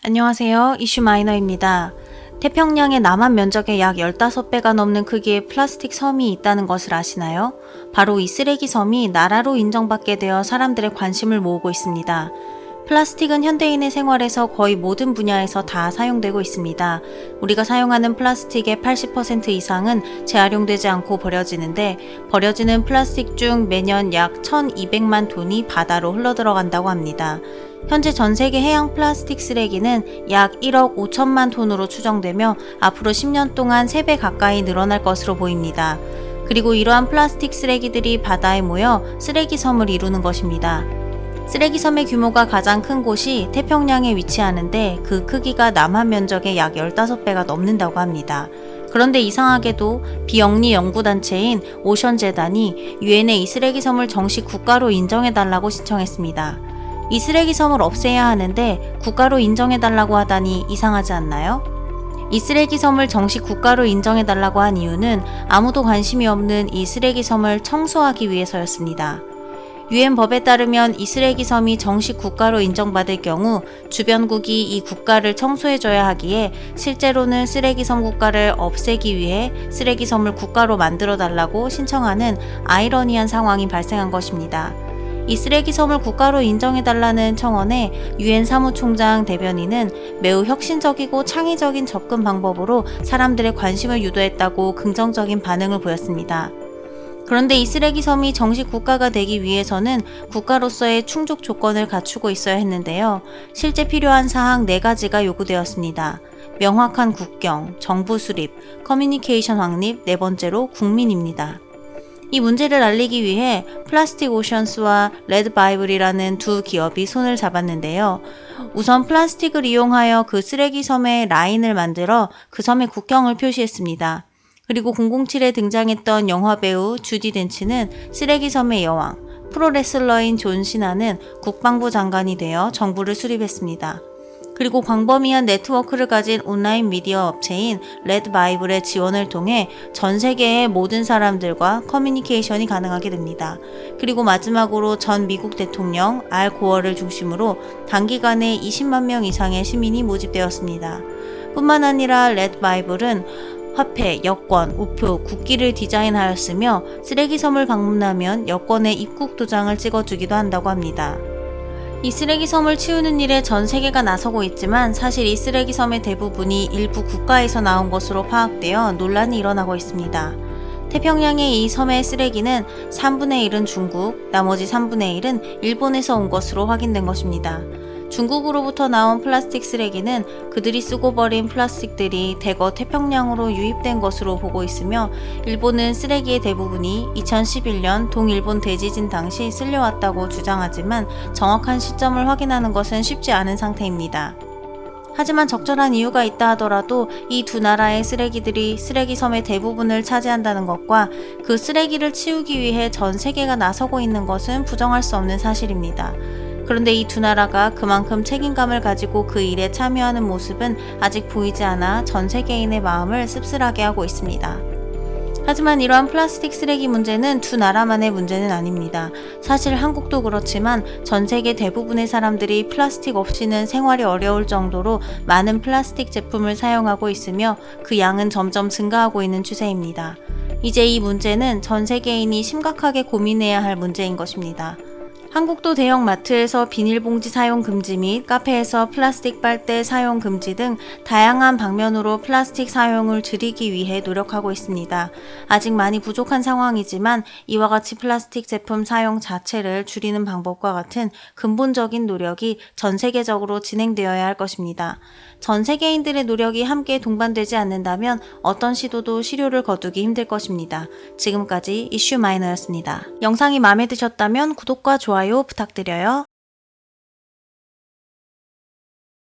안녕하세요. 이슈 마이너입니다. 태평양의 남한 면적의 약 15배가 넘는 크기의 플라스틱 섬이 있다는 것을 아시나요? 바로 이 쓰레기 섬이 나라로 인정받게 되어 사람들의 관심을 모으고 있습니다. 플라스틱은 현대인의 생활에서 거의 모든 분야에서 다 사용되고 있습니다. 우리가 사용하는 플라스틱의 80% 이상은 재활용되지 않고 버려지는데, 버려지는 플라스틱 중 매년 약 1200만 톤이 바다로 흘러들어간다고 합니다. 현재 전 세계 해양 플라스틱 쓰레기는 약 1억 5천만 톤으로 추정되며 앞으로 10년 동안 3배 가까이 늘어날 것으로 보입니다. 그리고 이러한 플라스틱 쓰레기들이 바다에 모여 쓰레기 섬을 이루는 것입니다. 쓰레기 섬의 규모가 가장 큰 곳이 태평양에 위치하는데 그 크기가 남한 면적의 약 15배가 넘는다고 합니다. 그런데 이상하게도 비영리 연구단체인 오션재단이 유엔에 이 쓰레기 섬을 정식 국가로 인정해달라고 신청했습니다. 이 쓰레기 섬을 없애야 하는데 국가로 인정해달라고 하다니 이상하지 않나요? 이 쓰레기 섬을 정식 국가로 인정해달라고 한 이유는 아무도 관심이 없는 이 쓰레기 섬을 청소하기 위해서였습니다. 유엔 법에 따르면 이 쓰레기 섬이 정식 국가로 인정받을 경우 주변국이 이 국가를 청소해줘야 하기에 실제로는 쓰레기 섬 국가를 없애기 위해 쓰레기 섬을 국가로 만들어달라고 신청하는 아이러니한 상황이 발생한 것입니다. 이 쓰레기 섬을 국가로 인정해달라는 청원에 유엔 사무총장 대변인은 매우 혁신적이고 창의적인 접근 방법으로 사람들의 관심을 유도했다고 긍정적인 반응을 보였습니다. 그런데 이 쓰레기 섬이 정식 국가가 되기 위해서는 국가로서의 충족 조건을 갖추고 있어야 했는데요. 실제 필요한 사항 4가지가 요구되었습니다. 명확한 국경, 정부 수립, 커뮤니케이션 확립, 4번째로 국민입니다. 이 문제를 알리기 위해 플라스틱 오션스와 레드바이블이라는 두 기업이 손을 잡았는데요. 우선 플라스틱을 이용하여 그 쓰레기 섬에 라인을 만들어 그 섬의 국경을 표시했습니다. 그리고 007에 등장했던 영화배우 주디 덴치는 쓰레기 섬의 여왕, 프로레슬러인 존 시나는 국방부 장관이 되어 정부를 수립했습니다. 그리고 광범위한 네트워크를 가진 온라인 미디어 업체인 레드바이블의 지원을 통해 전 세계의 모든 사람들과 커뮤니케이션이 가능하게 됩니다. 그리고 마지막으로 전 미국 대통령 알 고어를 중심으로 단기간에 20만 명 이상의 시민이 모집되었습니다. 뿐만 아니라 레드바이블은 화폐, 여권, 우표, 국기를 디자인하였으며 쓰레기 섬을 방문하면 여권에 입국 도장을 찍어주기도 한다고 합니다. 이 쓰레기 섬을 치우는 일에 전 세계가 나서고 있지만 사실 이 쓰레기 섬의 대부분이 일부 국가에서 나온 것으로 파악되어 논란이 일어나고 있습니다. 태평양의 이 섬의 쓰레기는 3분의 1은 중국, 나머지 3분의 1은 일본에서 온 것으로 확인된 것입니다. 중국으로부터 나온 플라스틱 쓰레기는 그들이 쓰고 버린 플라스틱들이 대거 태평양으로 유입된 것으로 보고 있으며, 일본은 쓰레기의 대부분이 2011년 동일본 대지진 당시 쓸려왔다고 주장하지만 정확한 시점을 확인하는 것은 쉽지 않은 상태입니다. 하지만 적절한 이유가 있다 하더라도 이 두 나라의 쓰레기들이 쓰레기 섬의 대부분을 차지한다는 것과 그 쓰레기를 치우기 위해 전 세계가 나서고 있는 것은 부정할 수 없는 사실입니다. 그런데 이 두 나라가 그만큼 책임감을 가지고 그 일에 참여하는 모습은 아직 보이지 않아 전 세계인의 마음을 씁쓸하게 하고 있습니다. 하지만 이러한 플라스틱 쓰레기 문제는 두 나라만의 문제는 아닙니다. 사실 한국도 그렇지만 전 세계 대부분의 사람들이 플라스틱 없이는 생활이 어려울 정도로 많은 플라스틱 제품을 사용하고 있으며 그 양은 점점 증가하고 있는 추세입니다. 이제 이 문제는 전 세계인이 심각하게 고민해야 할 문제인 것입니다. 한국도 대형 마트에서 비닐봉지 사용 금지 및 카페에서 플라스틱 빨대 사용 금지 등 다양한 방면으로 플라스틱 사용을 줄이기 위해 노력하고 있습니다. 아직 많이 부족한 상황이지만 이와 같이 플라스틱 제품 사용 자체를 줄이는 방법과 같은 근본적인 노력이 전 세계적으로 진행되어야 할 것입니다. 전 세계인들의 노력이 함께 동반되지 않는다면 어떤 시도도 실효를 거두기 힘들 것입니다. 지금까지 이슈 마이너였습니다. 영상이 마음에 드셨다면 구독과 좋아요 부탁드려요.